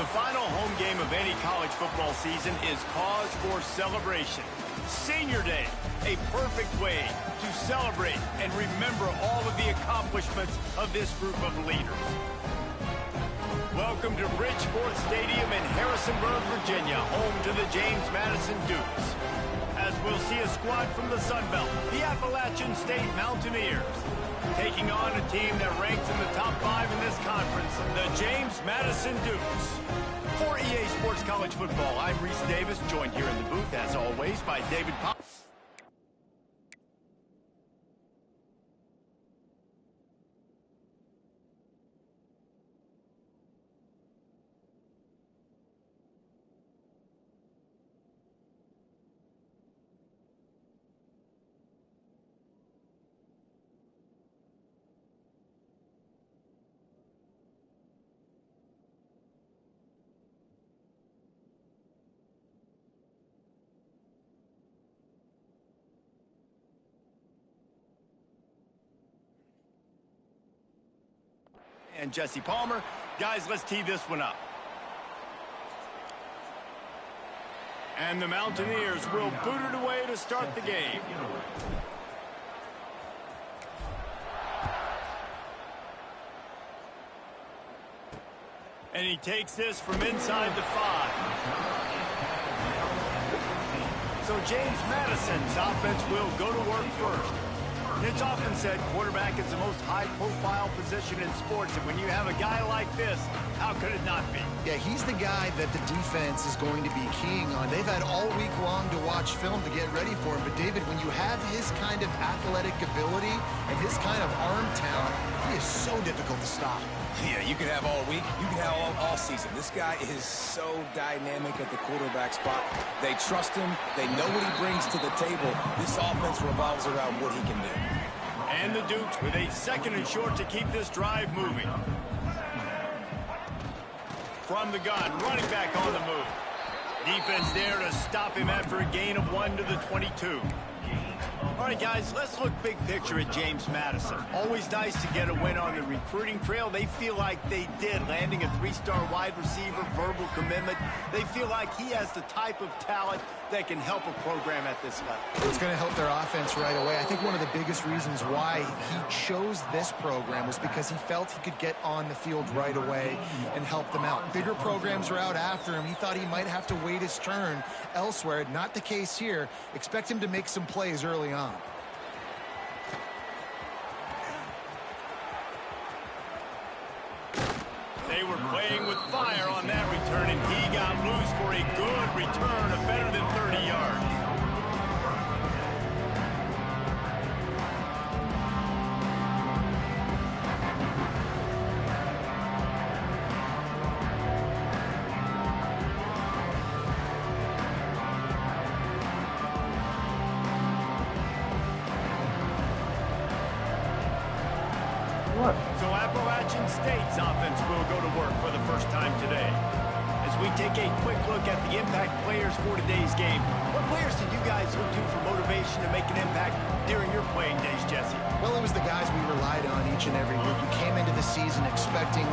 The final home game of any college football season is cause for celebration. Senior Day, a perfect way to celebrate and remember all of the accomplishments of this group of leaders. Welcome to Bridgeforth Stadium in Harrisonburg, Virginia, home to the James Madison Dukes. As we'll see a squad from the Sun Belt, the Appalachian State Mountaineers, taking on a team that ranks in the top 5 in this conference, the James Madison Dukes. For EA Sports College Football, I'm Reese Davis, joined here in the booth, as always, by David Pop. And Jesse Palmer. Guys, let's tee this one up. And the Mountaineers will boot it away to start the game. And he takes this from inside the 5. So James Madison's offense will go to work first. It's often said quarterback is the most high-profile position in sports, and when you have a guy like this, how could it not be? Yeah, he's the guy that the defense is going to be keying on. They've had all week long to watch film to get ready for him, but David, when you have his kind of athletic ability and his kind of arm talent, he is so difficult to stop. Yeah, you can have all week, you can have all season. This guy is so dynamic at the quarterback spot. They trust him. They know what he brings to the table. This offense revolves around what he can do. And the Dukes with a 2nd and short to keep this drive moving. From the gun, running back on the move. Defense there to stop him after a gain of 1 to the 22. All right, guys, let's look big picture at James Madison. Always nice to get a win on the recruiting trail. They feel like they did, landing a 3-star wide receiver, verbal commitment. They feel like he has the type of talent that can help a program at this level. It's going to help their offense right away. I think one of the biggest reasons why he chose this program was because he felt he could get on the field right away and help them out. Bigger programs are out after him. He thought he might have to wait his turn elsewhere. Not the case here. Expect him to make some plays early on. They were playing with fire on that return, and he got loose for a good return of better than 30 yards. So Appalachian State's offense will go to work for the first time today. As we take a quick look at the impact players for today's game, what players did you guys look to for motivation to make an impact during your playing days, Jesse? Well, it was the guys we relied on each and every week. We came into the season expecting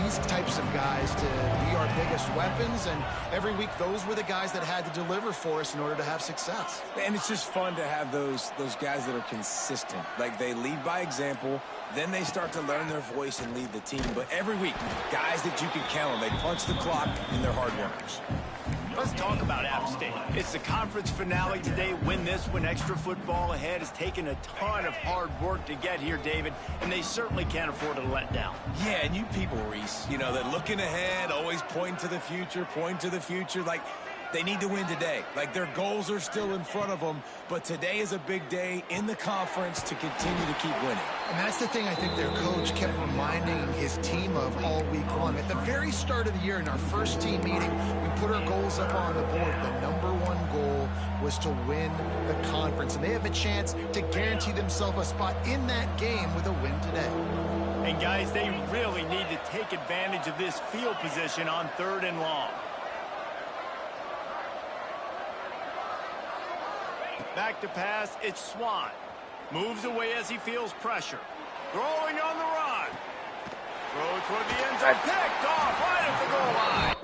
these types of guys to be our biggest weapons, and every week those were the guys that had to deliver for us in order to have success. And it's just fun to have those guys that are consistent. Like, they lead by example, then they start to learn their voice and lead the team. But every week, guys that you can count on, they punch the clock, and they're hard workers. Let's talk about App State. It's the conference finale today. Win this one. Extra football ahead. Has taken a ton of hard work to get here, David, and they certainly can't afford to let down. Yeah, and you people, Reese, you know, that looking ahead, always point to the future, like, they need to win today. Like, their goals are still in front of them, but today is a big day in the conference to continue to keep winning. And that's the thing I think their coach kept reminding his team of all week long. At the very start of the year in our first team meeting, we put our goals up on the board. The #1 goal was to win the conference, and they have a chance to guarantee themselves a spot in that game with a win today. And guys, they really need to take advantage of this field position on 3rd and long. Back to pass, it's Swan. Moves away as he feels pressure. Throwing on the run. Throw toward the end zone, picked off right at the goal line.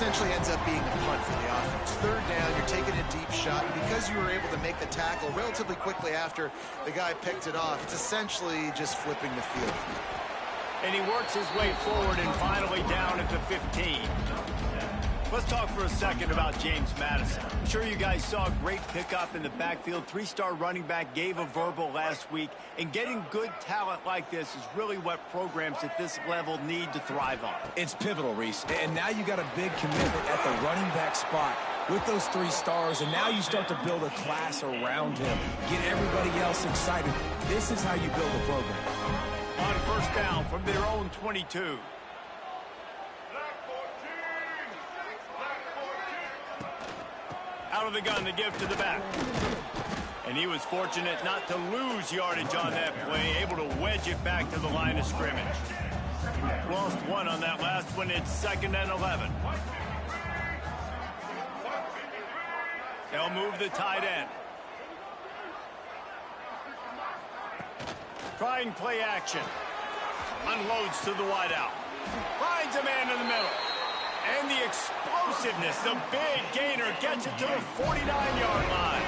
essentially ends up being a punt for the offense. Third down, you're taking a deep shot, and because you were able to make the tackle relatively quickly after the guy picked it off, it's essentially just flipping the field. And he works his way forward and finally down at the 15. Let's talk for a second about James Madison. I'm sure you guys saw a great pickup in the backfield. Three-star running back gave a verbal last week. And getting good talent like this is really what programs at this level need to thrive on. It's pivotal, Reese. And now you got a big commitment at the running back spot with those 3 stars. And now you start to build a class around him. Get everybody else excited. This is how you build a program. On first down from their own 22. Out of the gun to give to the back. And he was fortunate not to lose yardage on that play, able to wedge it back to the line of scrimmage. Lost 1 on that last one. It's 2nd and 11. They'll move the tight end. Trying play action. Unloads to the wideout. Finds a man in the middle. And the explosiveness, the big gainer gets it to the 49-yard line.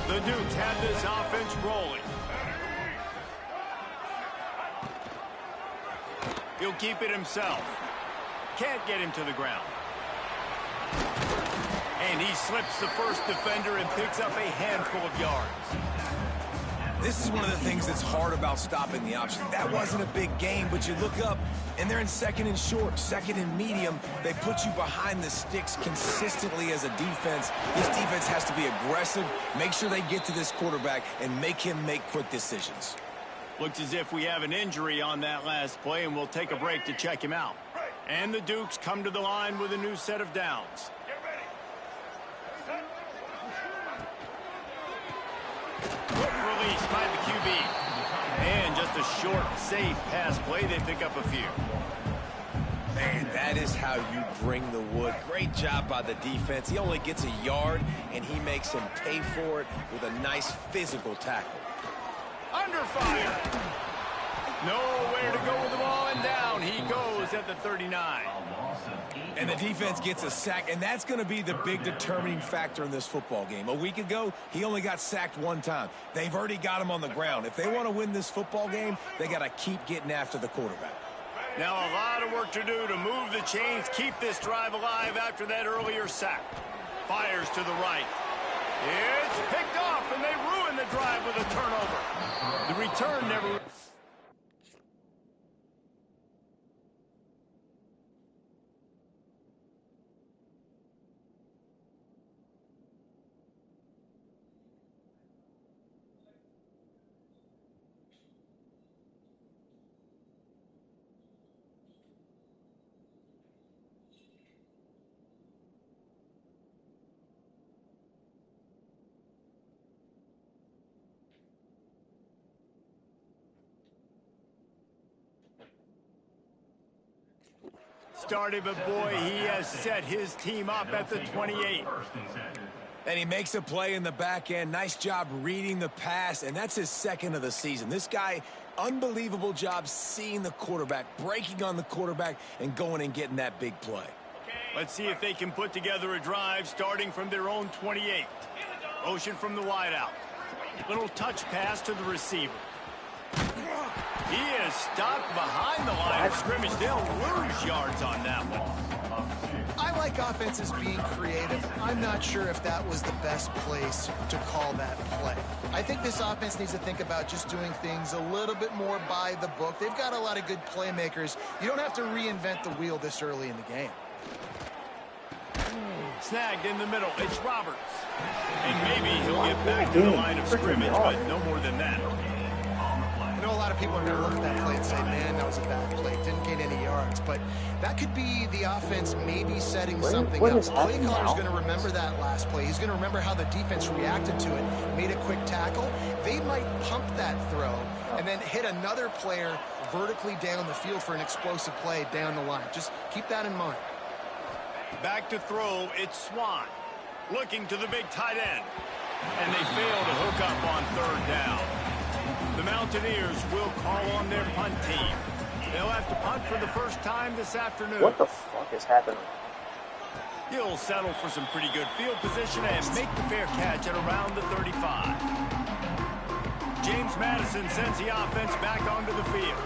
The Dukes have this offense rolling. He'll keep it himself. Can't get him to the ground. And he slips the first defender and picks up a handful of yards. This is one of the things that's hard about stopping the option. That wasn't a big game, but you look up, and they're in 2nd and short, 2nd and medium. They put you behind the sticks consistently as a defense. This defense has to be aggressive, make sure they get to this quarterback, and make him make quick decisions. Looks as if we have an injury on that last play, and we'll take a break to check him out. And the Dukes come to the line with a new set of downs. Quick release by the QB. And just a short, safe pass play. They pick up a few. Man, that is how you bring the wood. Great job by the defense. He only gets a yard, and he makes him pay for it with a nice physical tackle. Under fire. Nowhere to go with the ball, and down he goes at the 39. And the defense gets a sack, and that's going to be the big determining factor in this football game. A week ago, he only got sacked 1 time. They've already got him on the ground. If they want to win this football game, they got to keep getting after the quarterback. Now a lot of work to do to move the chains, keep this drive alive after that earlier sack. Fires to the right. It's picked off, and they ruin the drive with a turnover. The return never... Started, but boy, he has set his team up at the 28. And he makes a play in the back end. Nice job reading the pass, and that's his 2nd of the season. This guy, unbelievable job seeing the quarterback, breaking on the quarterback, and going and getting that big play. Let's see if they can put together a drive starting from their own 28. Motion from the wideout. Little touch pass to the receiver. He is stopped behind the line of scrimmage. They'll lose yards on that one. I like offenses being creative. I'm not sure if that was the best place to call that play. I think this offense needs to think about just doing things a little bit more by the book. They've got a lot of good playmakers. You don't have to reinvent the wheel this early in the game. Snagged in the middle. It's Roberts. And maybe he'll get back to the line of scrimmage, but no more than that. I know a lot of people are going to look at that play and say, man, that was a bad play. Didn't gain any yards. But that could be the offense maybe setting something up. The play caller's going to remember that last play. He's going to remember how the defense reacted to it, made a quick tackle. They might pump that throw and then hit another player vertically down the field for an explosive play down the line. Just keep that in mind. Back to throw, it's Swan. Looking to the big tight end. And they fail to hook up on 3rd down. The Mountaineers will call on their punt team. They'll have to punt for the first time this afternoon. What the fuck is happening? He'll settle for some pretty good field position and make the fair catch at around the 35. James Madison sends the offense back onto the field.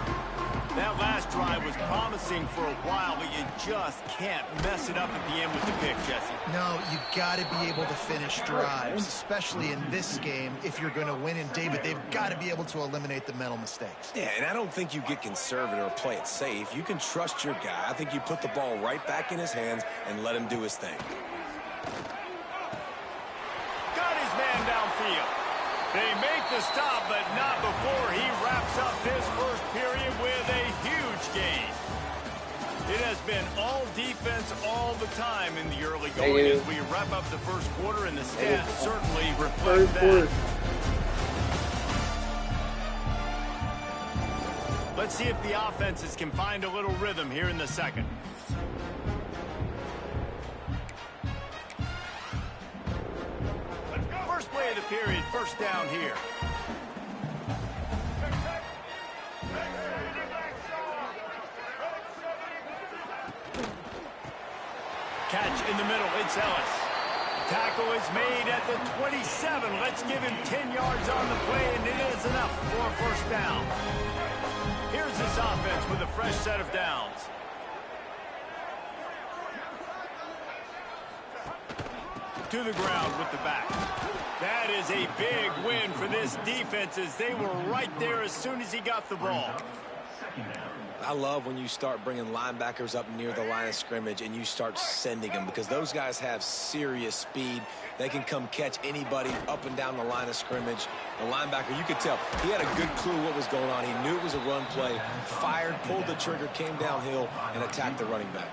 That last drive was promising for a while, but you just can't mess it up at the end with the pick, Jesse. No, you got to be able to finish drives, especially in this game. If you're going to win in David, they've got to be able to eliminate the mental mistakes. Yeah, and I don't think you get conservative or play it safe. You can trust your guy. I think you put the ball right back in his hands and let him do his thing. Got his man downfield. They make the stop, but not before he wraps up this first period with a huge gain. It has been all defense all the time in the early going as we wrap up the first quarter, and the stats certainly reflect that. Let's see if the offenses can find a little rhythm here in the second. First play of the period, first down here. Catch in the middle, it's Ellis. Tackle is made at the 27. Let's give him 10 yards on the play, and it is enough for a first down. Here's this offense with a fresh set of downs. To the ground with the back. That is a big win for this defense as they were right there as soon as he got the ball. I love when you start bringing linebackers up near the line of scrimmage and you start sending them, because those guys have serious speed. They can come catch anybody up and down the line of scrimmage. The linebacker, you could tell, he had a good clue what was going on. He knew it was a run play, fired, pulled the trigger, came downhill, and attacked the running back.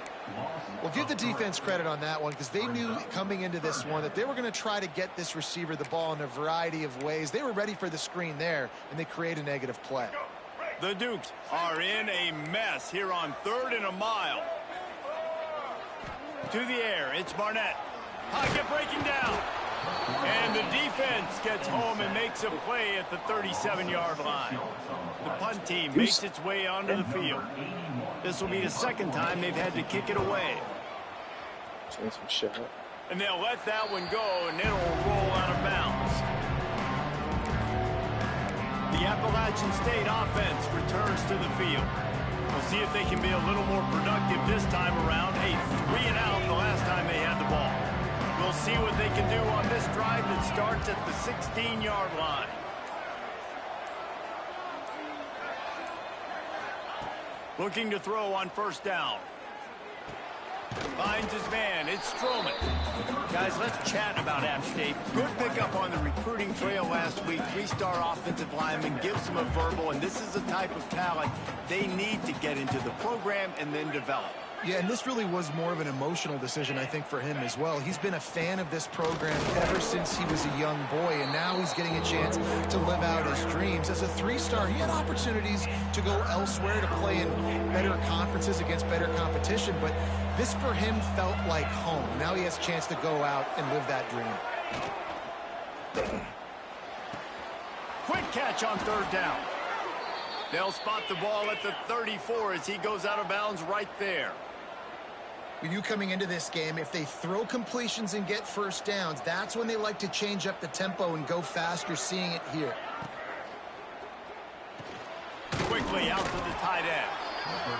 Well, give the defense credit on that one, because they knew coming into this one that they were going to try to get this receiver the ball in a variety of ways. They were ready for the screen there, and they create a negative play. The Dukes are in a mess here on 3rd and a mile. To the air, it's Barnett. Pocket breaking down. And the defense gets home and makes a play at the 37-yard line. The punt team makes its way onto the field. This will be the second time they've had to kick it away. And they'll let that one go, and it'll roll out of bounds. The Appalachian State offense returns to the field. We'll see if they can be a little more productive this time around. A 3-and-out the last time they had the ball. We'll see what they can do on this drive that starts at the 16-yard line. Looking to throw on first down. Finds his man. It's Stroman. Guys, let's chat about App State. Good pickup on the recruiting trail last week. 3-star offensive lineman gives them a verbal, and this is the type of talent they need to get into the program and then develop. Yeah, and this really was more of an emotional decision, I think, for him as well. He's been a fan of this program ever since he was a young boy, and now he's getting a chance to live out his dreams. As a 3-star, he had opportunities to go elsewhere, to play in better conferences against better competition, but this for him felt like home. Now he has a chance to go out and live that dream. Quick catch on 3rd down. They'll spot the ball at the 34 as he goes out of bounds right there. We knew coming into this game, if they throw completions and get first downs, that's when they like to change up the tempo and go faster, seeing it here. Quickly out to the tight end.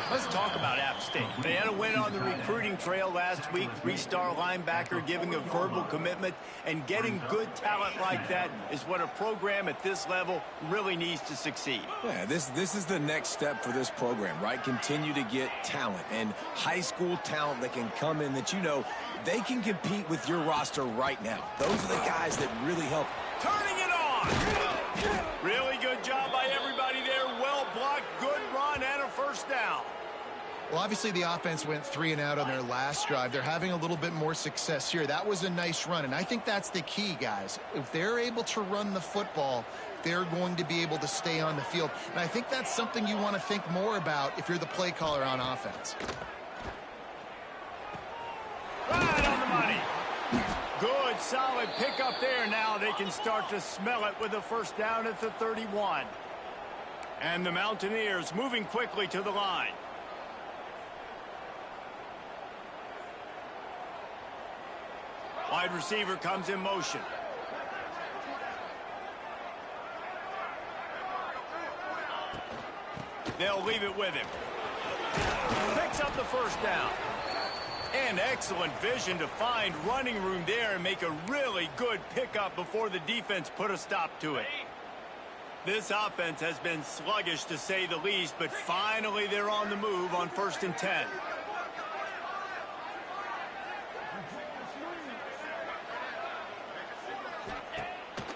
Let's talk about App State. They had a win on the recruiting trail last week. 3-star linebacker giving a verbal commitment, and getting good talent like that is what a program at this level really needs to succeed. Yeah, this is the next step for this program, right? Continue to get talent, and high school talent that can come in that, you know, they can compete with your roster right now. Those are the guys that really help. Turning it on! Really good job by everybody there. Well blocked, good run, and a first down. Well, obviously the offense went 3-and-out on their last drive. They're having a little bit more success here. That was a nice run, and I think that's the key, guys. If they're able to run the football, they're going to be able to stay on the field. And I think that's something you want to think more about if you're the play caller on offense. Right on the money. Good, solid pickup there. Now they can start to smell it with a first down at the 31. And the Mountaineers moving quickly to the line. Wide receiver comes in motion. They'll leave it with him. Picks up the first down. And excellent vision to find running room there and make a really good pickup before the defense put a stop to it. This offense has been sluggish to say the least, but finally they're on the move on 1st and 10.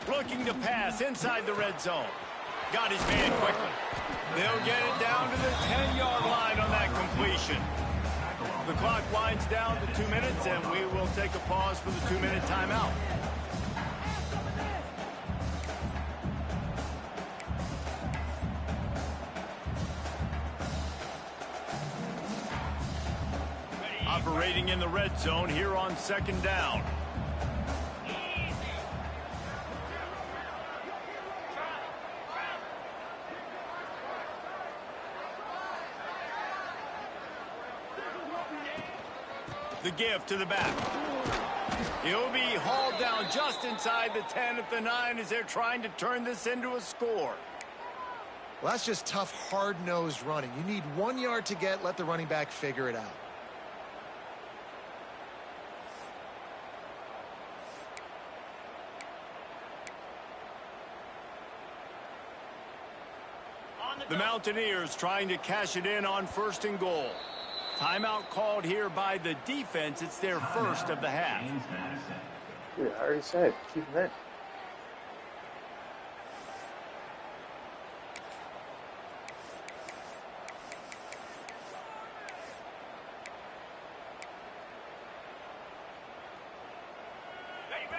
Looking to pass inside the red zone. Got his man quickly. They'll get it down to the 10-yard line on that completion. The clock winds down to 2 minutes, and we will take a pause for the 2-minute timeout. Operating in the red zone here on 2nd down. The give to the back. He'll be hauled down just inside the 10 at the 9 as they're trying to turn this into a score. Well, that's just tough, hard-nosed running. You need 1 yard to get, let the running back figure it out. The Mountaineers trying to cash it in on 1st and goal. Timeout called here by the defense. It's their first of the half. Dude, I already said, keep him in.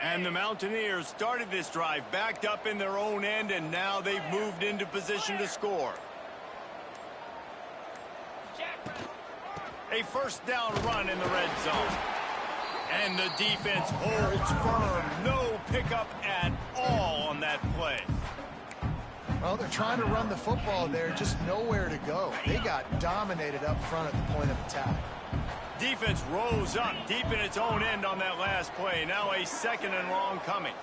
And the Mountaineers started this drive backed up in their own end, and now they've moved into position to score. A 1st down run in the red zone. And the defense holds firm. No pickup at all on that play. Well, they're trying to run the football there, just nowhere to go. They got dominated up front at the point of attack. Defense rose up deep in its own end on that last play. Now a 2nd and long coming.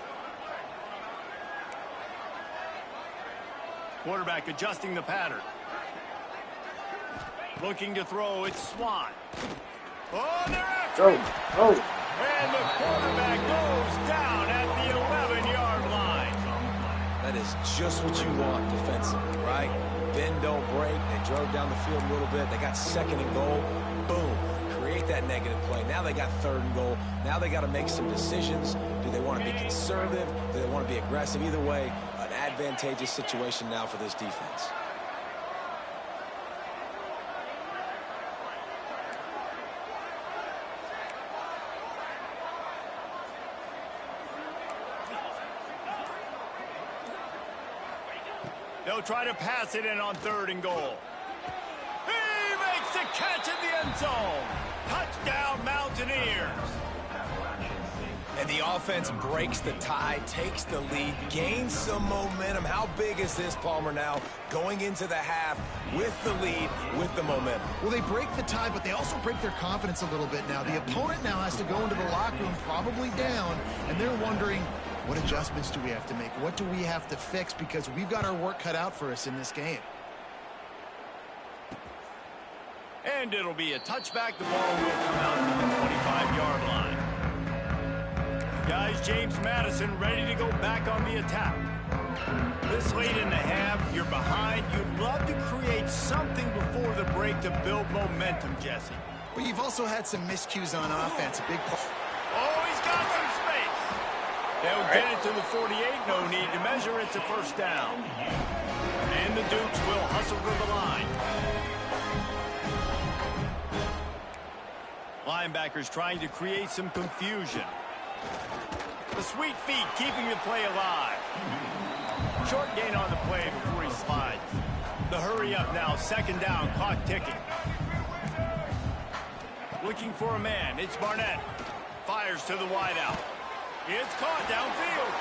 Quarterback adjusting the pattern. Looking to throw, it's Swan. Oh, they're after him. Oh. And the quarterback goes down at the 11-yard line. That is just what you want defensively, right? Bend, don't break. They drove down the field a little bit. They got 2nd and goal. Boom. Create that negative play. Now they got 3rd and goal. Now they got to make some decisions. Do they want to be conservative? Do they want to be aggressive? Either way, an advantageous situation now for this defense. They'll try to pass it in on 3rd and goal. He makes the catch in the end zone. Touchdown, Mountaineers. And the offense breaks the tie, takes the lead, gains some momentum. How big is this, Palmer, now going into the half with the lead, with the momentum? Well, they break the tie, but they also break their confidence a little bit now. The opponent now has to go into the locker room probably down, and they're wondering, what adjustments do we have to make? What do we have to fix? Because we've got our work cut out for us in this game. And it'll be a touchback. The ball will come out to the 25-yard line. Guys, James Madison ready to go back on the attack. This late in the half, you're behind. You'd love to create something before the break to build momentum, Jesse. But you've also had some miscues on offense. A big part. Oh, he's got some space. They'll get it to the 48. No need to measure. It's a 1st down. And the Dukes will hustle to the line. Linebackers trying to create some confusion. The sweet feet keeping the play alive. Short gain on the play before he slides. The hurry up now, 2nd down, clock ticking. Looking for a man, it's Barnett. Fires to the wideout. It's caught downfield.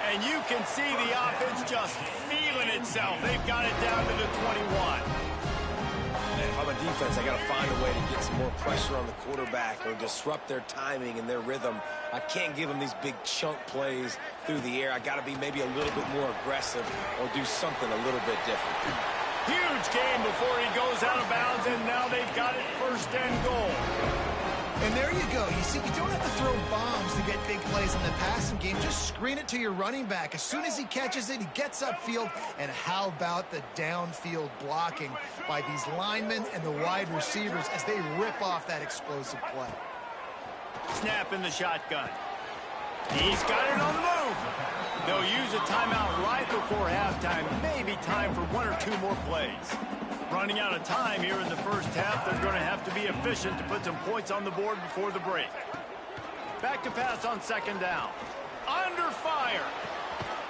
And you can see the offense just feeling itself. They've got it down to the 21. And if I'm a defense, I got to find a way to get some more pressure on the quarterback or disrupt their timing and their rhythm. I can't give them these big chunk plays through the air. I got to be maybe a little bit more aggressive or do something a little bit different. Huge game before he goes out of bounds, and now they've got it 1st and goal. And there you go. You see, you don't have to throw bombs to get big plays in the passing game. Just screen it to your running back. As soon as he catches it, he gets upfield. And how about the downfield blocking by these linemen and the wide receivers as they rip off that explosive play? Snap in the shotgun. He's got it on the move. They'll use a timeout right before halftime. Maybe time for 1 or 2 more plays. Running out of time here in the first half. They're going to have to be efficient to put some points on the board before the break. Back to pass on 2nd down. Under fire.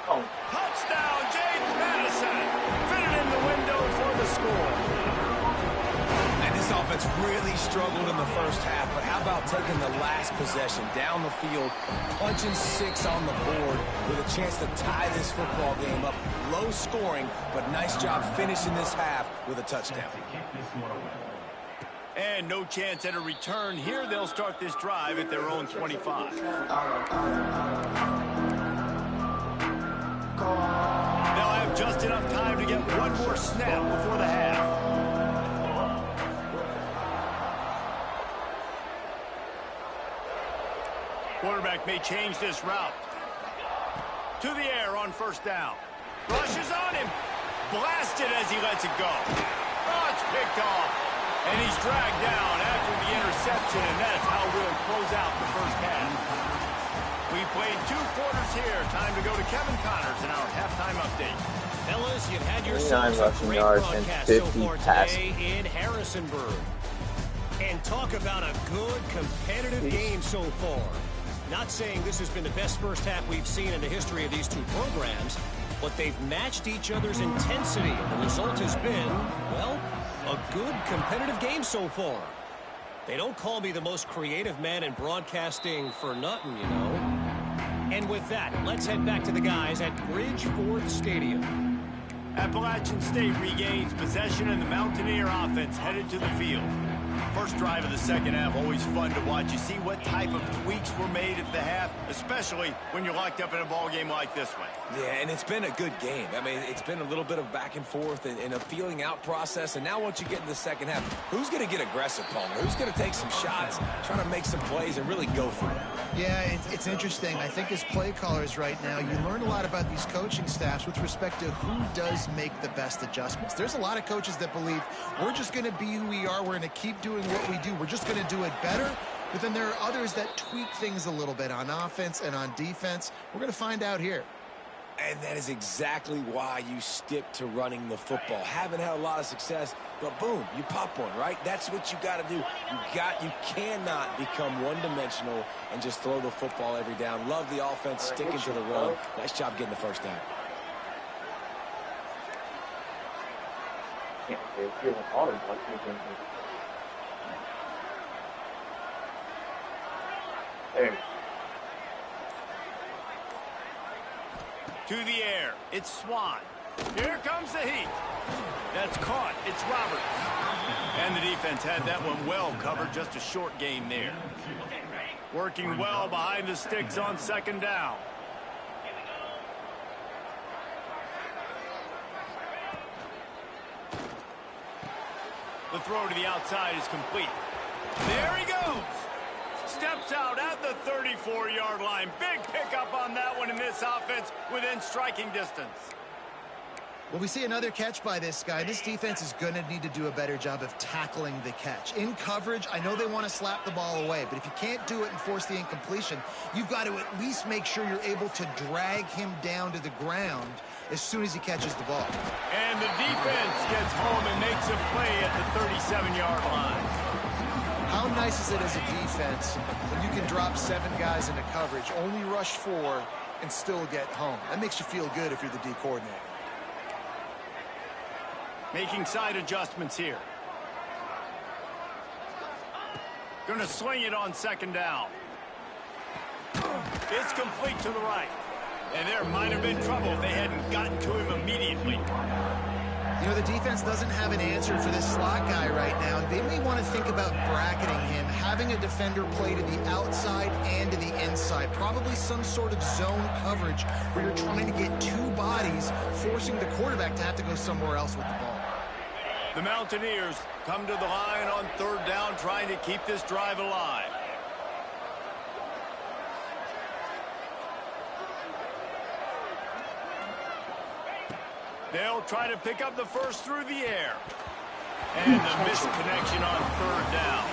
Oh. Touchdown, James Madison. Fitted in the window for the score. And this offense really struggled in the first half, but how about taking the last possession down the field, punching 6 on the board with a chance to tie this football game up. Low scoring, but nice job finishing this half with a touchdown. And no chance at a return here. They'll start this drive at their own 25. They'll have just enough time to get 1 more snap before the half. Quarterback may change this route. To the air on 1st down. Rushes on him. Blasted as he lets it go. Oh, it's picked off. And he's dragged down after the interception, and that's how we'll close out the first half. We played 2 quarters here. Time to go to Kevin Connors in our halftime update. Fellas, you've had yourselves a great broadcast so far today in Harrisonburg. And talk about a good competitive game so far. Not saying this has been the best first half we've seen in the history of these 2 programs, but they've matched each other's intensity. The result has been, well, a good competitive game so far. They don't call me the most creative man in broadcasting for nothing, you know. And with that, let's head back to the guys at Bridgeforth Stadium. Appalachian State regains possession, and the Mountaineer offense headed to the field. First drive of the second half, always fun to watch. You see what type of tweaks were made at the half, especially when you're locked up in a ball game like this one. Yeah, and it's been a good game. I mean, it's been a little bit of back and forth and a feeling out process. And now once you get in the second half, who's going to get aggressive, Palmer? Who's going to take some shots, trying to make some plays and really go for it? Yeah, it's interesting. I think as play callers right now, you learn a lot about these coaching staffs with respect to who does make the best adjustments. There's a lot of coaches that believe we're just going to be who we are. We're going to keep doing what we do. We're just going to do it better. But then there are others that tweak things a little bit on offense and on defense. We're going to find out here. And that is exactly why you stick to running the football. Haven't had a lot of success, but boom, you pop one, right? That's what you got to do. You cannot become one-dimensional and just throw the football every down. Love the offense, sticking to the run. Nice job getting the first down. There. To the air, it's Swan. Here comes the heat. That's caught. It's Roberts. And the defense had that one well covered. Just a short gain there. Working well behind the sticks on 2nd down. The throw to the outside is complete. There he goes. Steps out at the 34-yard line. Big pickup on that one in this offense within striking distance. Well, we see another catch by this guy. This defense is going to need to do a better job of tackling the catch. In coverage, I know they want to slap the ball away, but if you can't do it and force the incompletion, you've got to at least make sure you're able to drag him down to the ground as soon as he catches the ball. And the defense gets home and makes a play at the 37-yard line. How nice is it as a defense when you can drop 7 guys into coverage, only rush 4, and still get home? That makes you feel good if you're the D coordinator. Making side adjustments here. Gonna swing it on 2nd down. It's complete to the right. And there might have been trouble if they hadn't gotten to him immediately. You know, the defense doesn't have an answer for this slot guy right now. They may want to think about bracketing him, having a defender play to the outside and to the inside. Probably some sort of zone coverage where you're trying to get two bodies, forcing the quarterback to have to go somewhere else with the ball. The Mountaineers come to the line on third down, trying to keep this drive alive. They'll try to pick up the first through the air. And the missed connection on third down.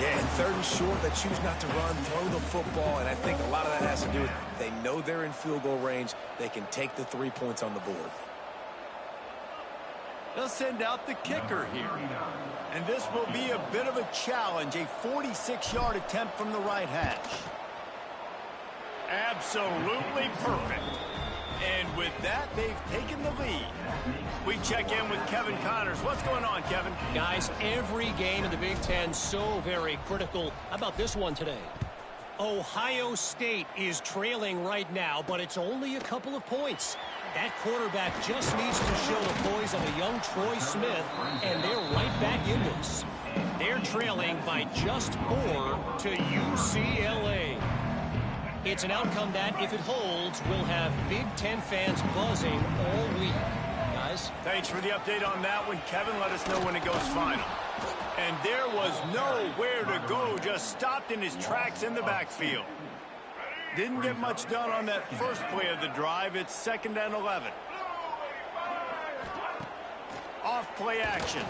Yeah, and third and short, they choose not to run, throw the football, and I think a lot of that has to do with they know they're in field goal range. They can take the 3 points on the board. They'll send out the kicker here. And this will be a bit of a challenge, a 46-yard attempt from the right hash. Absolutely perfect. And with that, they've taken the lead. We check in with Kevin Connors. What's going on, Kevin? Guys, every game in the Big Ten so very critical. How about this one today? Ohio State is trailing right now, but it's only a couple of points. That quarterback just needs to show the poise of a young Troy Smith, and they're right back in this. They're trailing by just 4 to UCLA. It's an outcome that, if it holds, will have Big Ten fans buzzing all week. Guys? Thanks for the update on that one, Kevin. Let us know when it goes final. And there was nowhere to go, just stopped in his tracks in the backfield. Didn't get much done on that first play of the drive. It's 2nd and 11. Off play action.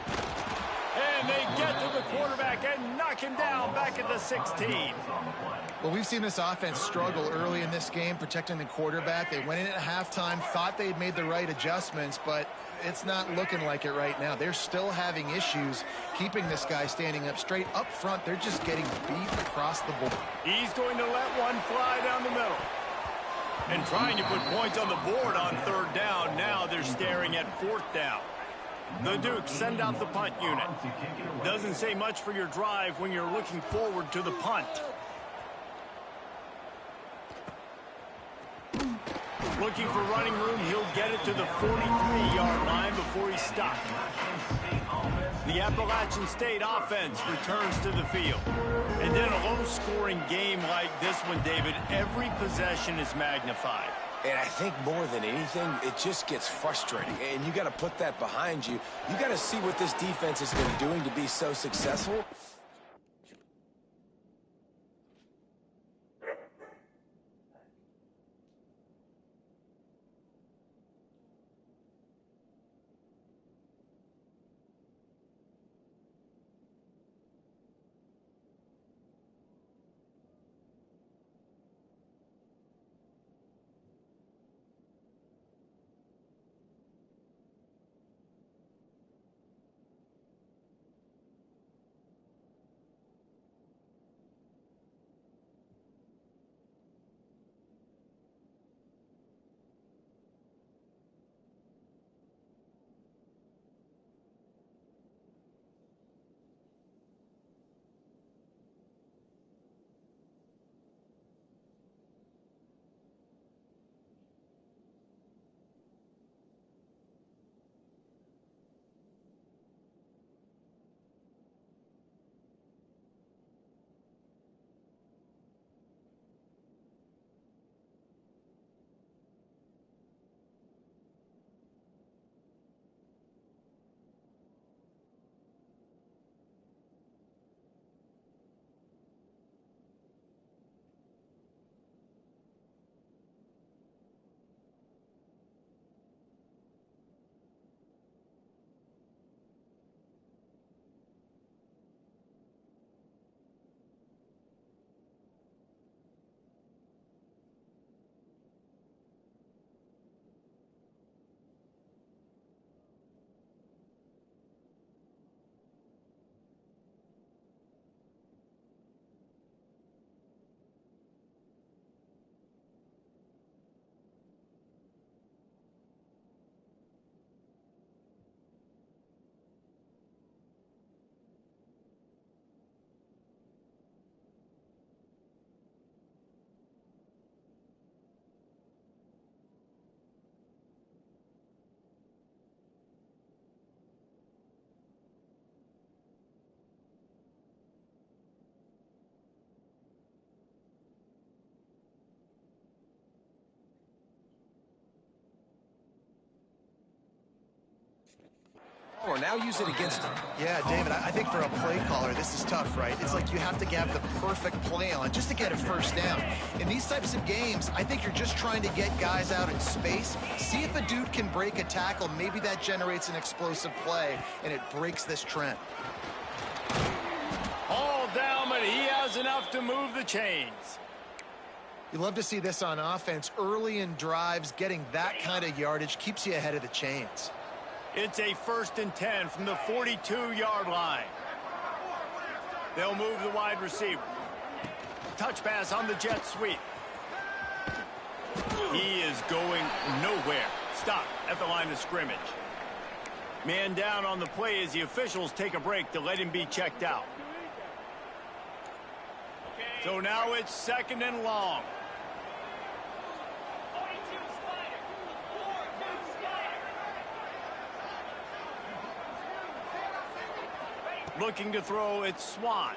And they get to the quarterback and knock him down back at the 16. Well, we've seen this offense struggle early in this game, protecting the quarterback. They went in at halftime, thought they'd made the right adjustments, but it's not looking like it right now. They're still having issues keeping this guy standing up straight. Up front, they're just getting beat across the board. He's going to let one fly down the middle. And trying to put points on the board on third down. Now they're staring at 4th down. The Dukes send out the punt unit. Doesn't say much for your drive when you're looking forward to the punt. Looking for running room, he'll get it to the 43-yard line before he's stopped. The Appalachian State offense returns to the field. And in a low-scoring game like this one, David, every possession is magnified. And I think more than anything, it just gets frustrating. And you got to put that behind you. You got to see what this defense has been doing to be so successful. now use it against him. Yeah, David, I think for a play caller, this is tough, right? It's like you have to have the perfect play on just to get a first down. In these types of games, I think you're just trying to get guys out in space, see if a dude can break a tackle. Maybe that generates an explosive play, and it breaks this trend. All down, but he has enough to move the chains. You love to see this on offense. Early in drives, getting that kind of yardage keeps you ahead of the chains. It's a 1st and 10 from the 42-yard line. They'll move the wide receiver. Touch pass on the jet sweep. He is going nowhere. Stop at the line of scrimmage. Man down on the play as the officials take a break to let him be checked out. So now it's 2nd and long. Looking to throw, it's Swan.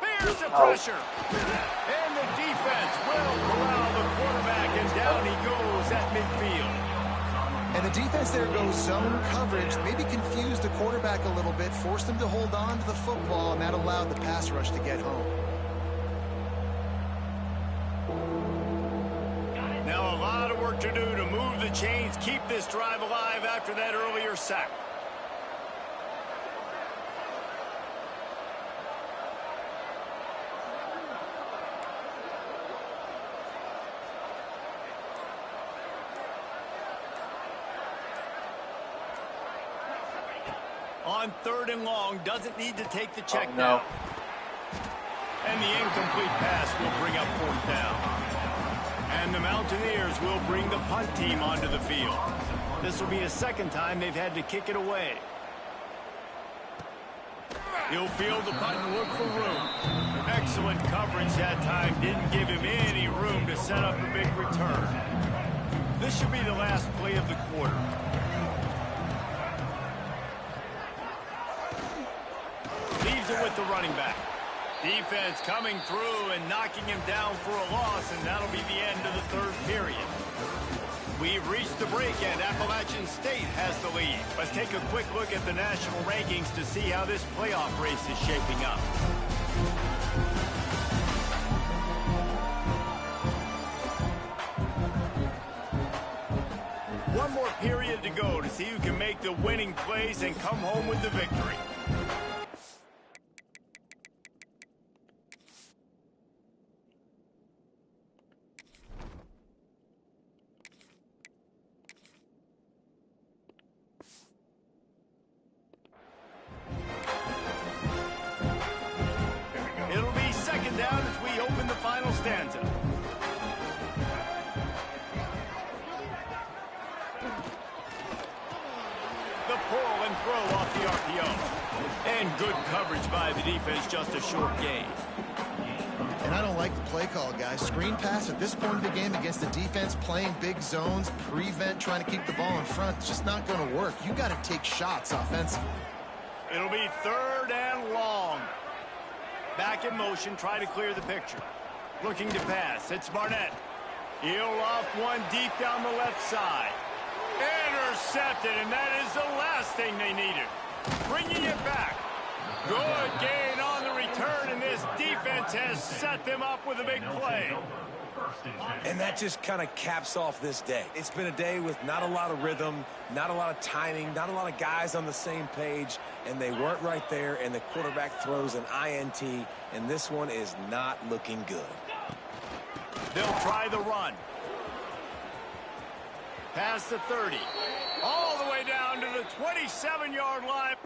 Bears the pressure. And the defense will corral the quarterback, and down he goes at midfield. And the defense there goes zone coverage, maybe confused the quarterback a little bit, forced him to hold on to the football, and that allowed the pass rush to get home. Now a lot of work to do to move the chains, keep this drive alive after that earlier sack. On 3rd and long, doesn't need to take the check down. And the incomplete pass will bring up 4th down. And the Mountaineers will bring the punt team onto the field. This will be a 2nd time they've had to kick it away. He'll field the punt and look for room. Excellent coverage that time. Didn't give him any room to set up a big return. This should be the last play of the quarter. Leaves it with the running back. Defense coming through and knocking him down for a loss, and that'll be the end of the 3rd period. We've reached the break, and Appalachian State has the lead. Let's take a quick look at the national rankings to see how this playoff race is shaping up. One more period to go to see who can make the winning plays and come home with the victory. It'll be 2nd down as we open the final stanza. The pull and throw off the RPO. And good coverage by the defense, just a short gain. And I don't like the play call, guys. Screen pass at this point of the game against the defense playing big zones, prevent, trying to keep the ball in front. It's just not going to work. You got to take shots offensively. It'll be 3rd and long. Back in motion, try to clear the picture. Looking to pass, it's Barnett. He'll loft one deep down the left side. Intercepted, and that is the last thing they needed. Bringing it back. Good gain on the return, and this defense has set them up with a big play. And that just kind of caps off this day. It's been a day with not a lot of rhythm, not a lot of timing, not a lot of guys on the same page, and they weren't right there, and the quarterback throws an INT, and this one is not looking good. They'll try the run. Past the 30. All the way down to the 27-yard line.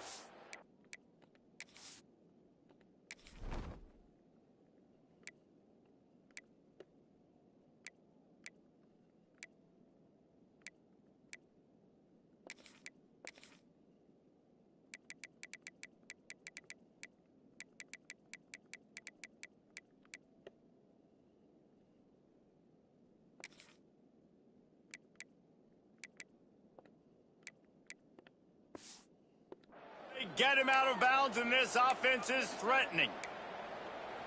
Get him out of bounds, and this offense is threatening.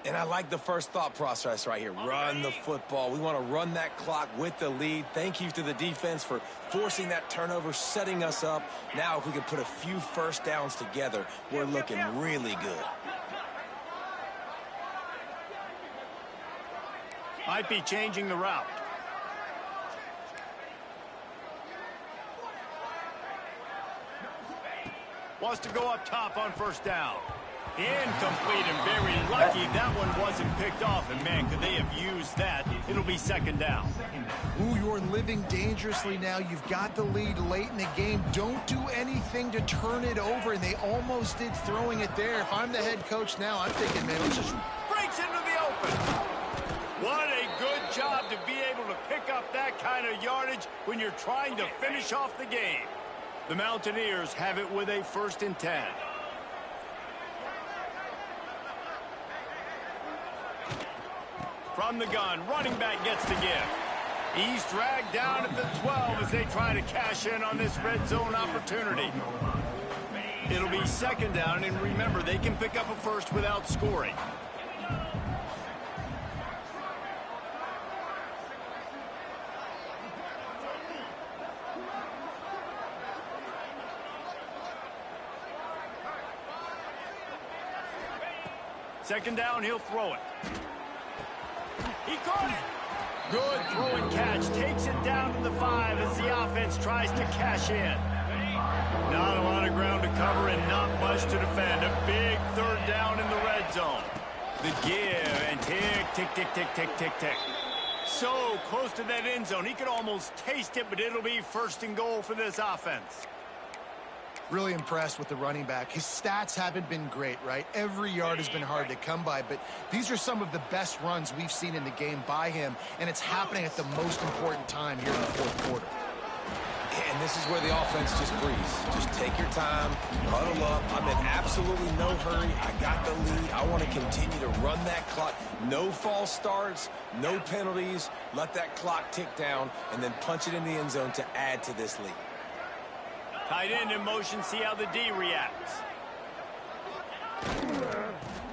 And I like the first thought process right here. Run the football. We want to run that clock with the lead. Thank you to the defense for forcing that turnover, setting us up. Now, if we can put a few first downs together, we're looking really good. Might be changing the route. Wants to go up top on first down. Incomplete, and very lucky that one wasn't picked off. And, man, could they have used that? It'll be second down. Ooh, you're living dangerously now. You've got the lead late in the game. Don't do anything to turn it over, and they almost did throwing it there. If I'm the head coach now, I'm thinking, man, let's just... Breaks into the open. What a good job to be able to pick up that kind of yardage when you're trying to finish off the game. The Mountaineers have it with a 1st and 10. From the gun, running back gets the give. He's dragged down at the 12 as they try to cash in on this red zone opportunity. It'll be second down, and remember, they can pick up a first without scoring. Second down, he'll throw it. He caught it. Good throw and catch. Takes it down to the 5 as the offense tries to cash in. Not a lot of ground to cover and not much to defend. A big third down in the red zone. The give and tick, tick, tick, tick, tick, tick, tick. So close to that end zone. He could almost taste it, but it'll be 1st and goal for this offense. Really impressed with the running back. His stats haven't been great, right? Every yard has been hard to come by, but these are some of the best runs we've seen in the game by him, and it's happening at the most important time here in the 4th quarter. And this is where the offense just breathes. Just take your time, huddle up. I'm in absolutely no hurry. I got the lead. I want to continue to run that clock. No false starts, no penalties. Let that clock tick down, and then punch it in the end zone to add to this lead. Tight end in motion, see how the D reacts.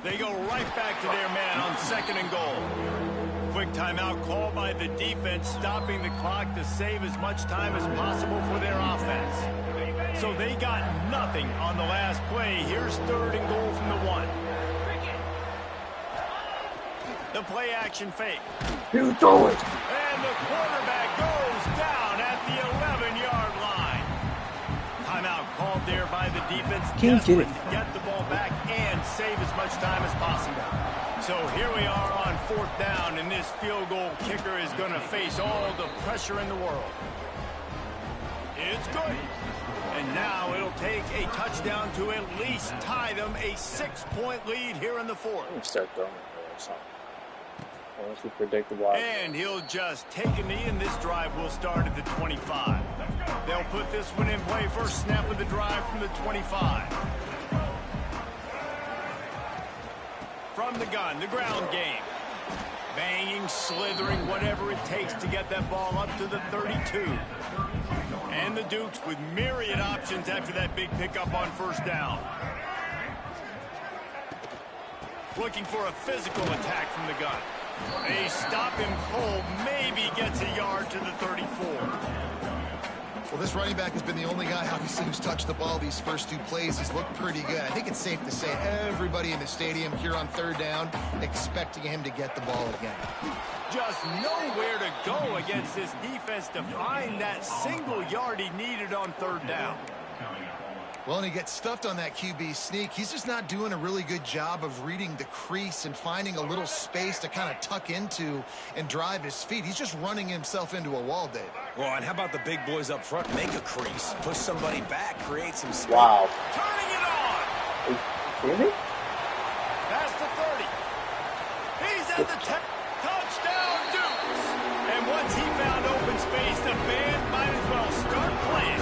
They go right back to their man on 2nd and goal. Quick timeout called by the defense, stopping the clock to save as much time as possible for their offense. So they got nothing on the last play. Here's 3rd and goal from the 1. The play action fake. You throw it. And the quarterback goes down at the 11-yard line. Timeout called there by the defense, desperate to get the ball back and save as much time as possible. So here we are on 4th down, and this field goal kicker is going to face all the pressure in the world. It's good. And now it'll take a touchdown to at least tie them a 6-point lead here in the 4th. Let me start throwing it or something. Honestly predictable. And he'll just take a knee, and this drive will start at the 25. They'll put this one in play. First snap of the drive from the 25. From the gun, the ground game. Banging, slithering, whatever it takes to get that ball up to the 32. And the Dukes with myriad options after that big pickup on 1st down. Looking for a physical attack from the gun. They stop him cold, maybe gets a yard to the 34. Well, this running back has been the only guy, obviously, who's touched the ball these first 2 plays. He's looked pretty good. I think it's safe to say everybody in the stadium here on 3rd down expecting him to get the ball again. Just nowhere to go against this defense to find that single yard he needed on 3rd down. Well, and he gets stuffed on that QB sneak. He's just not doing a really good job of reading the crease and finding a little space to kind of tuck into and drive his feet. He's just running himself into a wall, Dave. Well, and how about the big boys up front? Make a crease. Push somebody back. Create some space. Wow. Turning it on. Are you kidding me? Past the 30. He's at the 10. Touchdown, Dukes. And once he found open space, the band might as well start playing.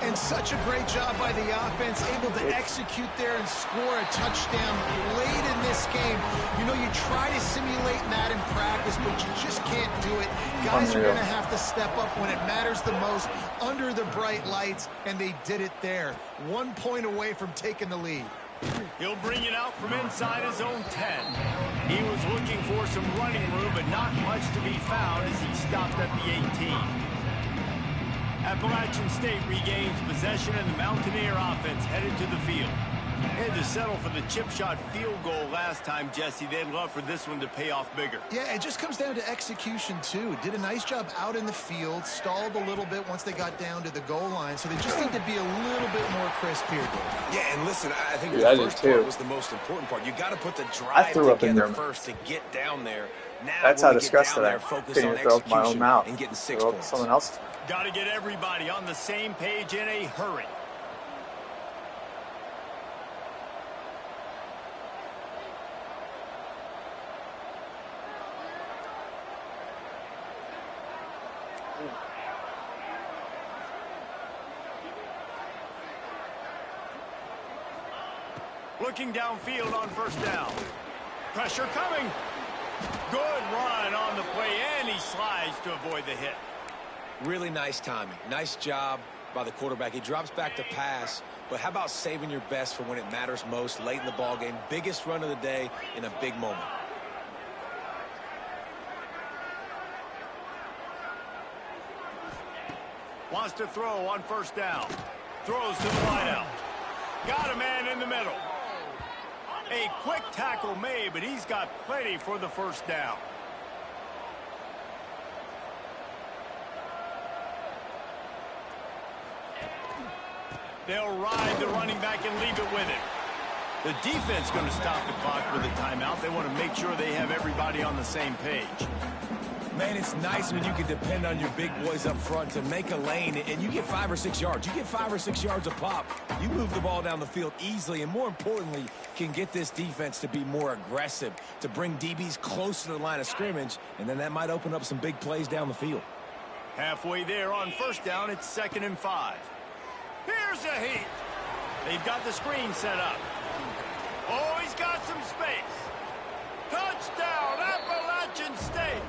And such a great job by the offense, able to execute there and score a touchdown late in this game. You know, you try to simulate that in practice, but you just can't do it. Guys are going to have to step up when it matters the most under the bright lights, and they did it there. 1 point away from taking the lead. He'll bring it out from inside his own 10. He was looking for some running room, but not much to be found as he stopped at the 18. Appalachian State regains possession, and the Mountaineer offense headed to the field. They had to settle for the chip shot field goal last time, Jesse. They'd love for this one to pay off bigger. Yeah, it just comes down to execution, too. Did a nice job out in the field, stalled a little bit once they got down to the goal line, so they just need to be a little bit more crisp here. Yeah, and listen, I think the first part was the most important part. You got to put the drive together first to get down there. Now, that's how disgusting I am. Focus Couldn't on even throw up my own mouth. And getting 6 points. Someone else. Got to get everybody on the same page in a hurry. Looking downfield on first down. Pressure coming. Good run on the play, and he slides to avoid the hit. Really nice timing. Nice job by the quarterback. He drops back to pass, but how about saving your best for when it matters most late in the ball game? Biggest run of the day in a big moment. Wants to throw on first down. Throws to the wideout. Got a man in the middle. A quick tackle made, but he's got plenty for the first down. They'll ride the running back and leave it with him. The defense going to stop the clock with a timeout. They want to make sure they have everybody on the same page. Man, it's nice when you can depend on your big boys up front to make a lane, and you get 5 or 6 yards. You get 5 or 6 yards a pop. You move the ball down the field easily, and more importantly, can get this defense to be more aggressive, to bring DBs close to the line of scrimmage, and then that might open up some big plays down the field. Halfway there on first down, it's 2nd and 5. Here's a heat. They've got the screen set up. Oh, he's got some space. Touchdown, Appalachian State.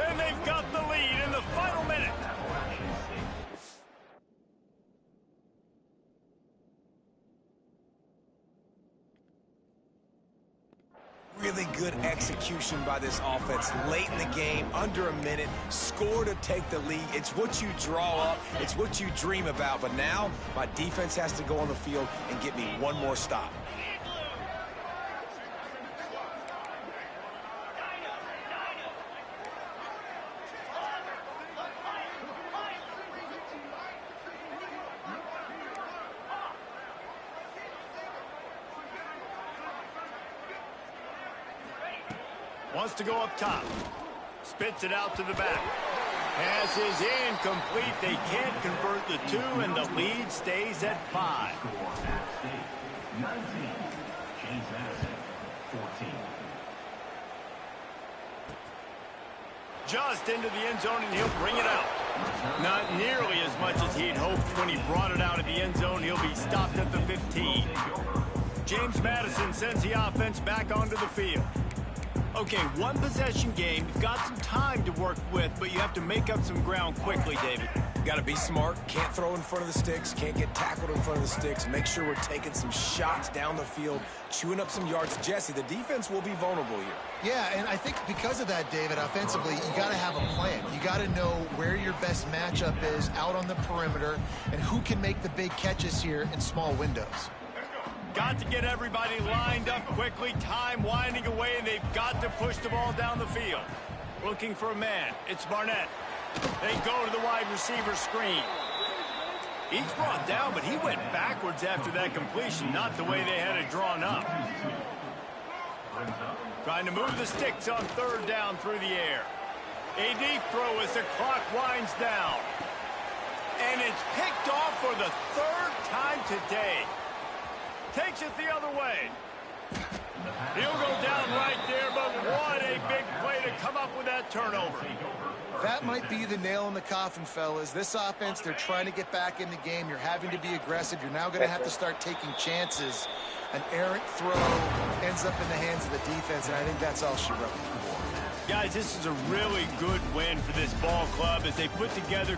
And they've got the lead in the final minute. Really good execution by this offense late in the game, under a minute, score to take the lead. It's what you draw up, it's what you dream about, but now my defense has to go on the field and get me one more stop. Wants to go up top. Spits it out to the back. Pass is incomplete. They can't convert the 2, and the lead stays at 5. Just into the end zone, and he'll bring it out. Not nearly as much as he'd hoped when he brought it out of the end zone. He'll be stopped at the 15. James Madison sends the offense back onto the field. Okay, one possession game. You've got some time to work with, but you have to make up some ground quickly, David. Got to be smart. Can't throw in front of the sticks. Can't get tackled in front of the sticks. Make sure we're taking some shots down the field, chewing up some yards. Jesse, the defense will be vulnerable here. Yeah, and I think because of that, David, offensively, you got to have a plan. You got to know where your best matchup is out on the perimeter and who can make the big catches here in small windows. Got to get everybody lined up quickly. Time winding away, and they've got to push the ball down the field. Looking for a man. It's Barnett. They go to the wide receiver screen. He's brought down, but he went backwards after that completion, not the way they had it drawn up. Trying to move the sticks on 3rd down through the air. A deep throw as the clock winds down. And it's picked off for the 3rd time today. Takes it the other way. He'll go down right there, but what a big play to come up with that turnover. That might be the nail in the coffin, fellas. This offense, they're trying to get back in the game. You're having to be aggressive. You're now going to have to start taking chances. An errant throw ends up in the hands of the defense, and I think that's all she wrote. Guys, this is a really good win for this ball club as they put together